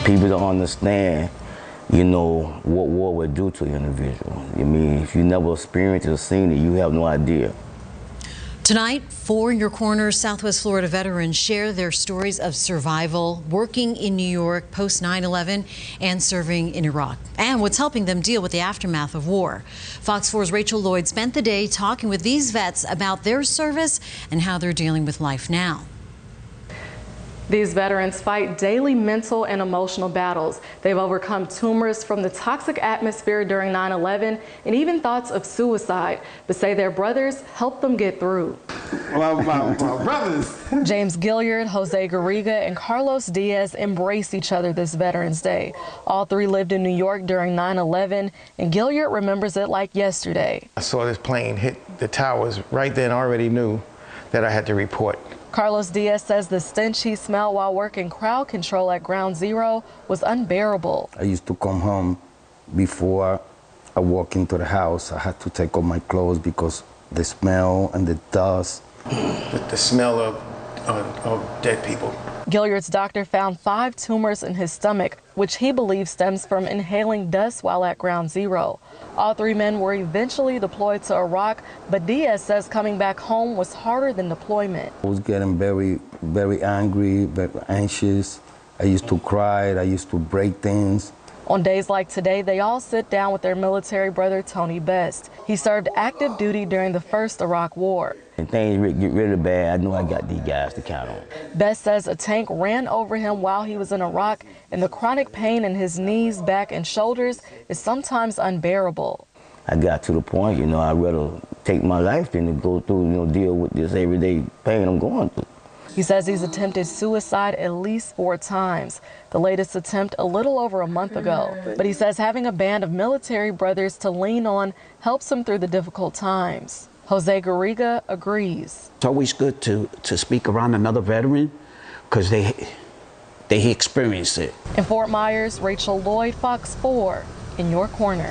People don't understand, what war would do to an individual. I mean, if you never experienced or seen it, you have no idea. Tonight, 4 In Your Corner Southwest Florida veterans share their stories of survival, working in New York post 9/11 and serving in Iraq, and what's helping them deal with the aftermath of war. Fox 4's Rachel Lloyd spent the day talking with these vets about their service and how they're dealing with life now. These veterans fight daily mental and emotional battles. They've overcome tumors from the toxic atmosphere during 9/11 and even thoughts of suicide, but say their brothers helped them get through. My brothers. James Gilyard, Jose Gariga, and Carlos Diaz embrace each other this Veterans Day. All three lived in New York during 9/11, and Gilyard remembers it like yesterday. I saw this plane hit the towers right then. I already knew that I had to report. Carlos Diaz says the stench he smelled while working crowd control at Ground Zero was unbearable. I used to come home before I walk into the house. I had to take off my clothes because the smell and the dust. The smell of dead people. Gilyard's doctor found 5 tumors in his stomach, which he believes stems from inhaling dust while at Ground Zero. All 3 men were eventually deployed to Iraq, but Diaz says coming back home was harder than deployment. I was getting very, very angry, very anxious. I used to cry. I used to break things. On days like today, they all sit down with their military brother, Tony Best. He served active duty during the first Iraq War. When things get really bad, I know I got these guys to count on. Best says a tank ran over him while he was in Iraq, and the chronic pain in his knees, back, and shoulders is sometimes unbearable. I got to the point, I'd rather take my life than to go through, deal with this everyday pain I'm going through. He says he's attempted suicide at least 4 times, the latest attempt a little over a month ago. But he says having a band of military brothers to lean on helps him through the difficult times. Jose Gariga agrees. It's always good to speak around another veteran because they experienced it. In Fort Myers, Rachel Lloyd, Fox 4, In Your Corner.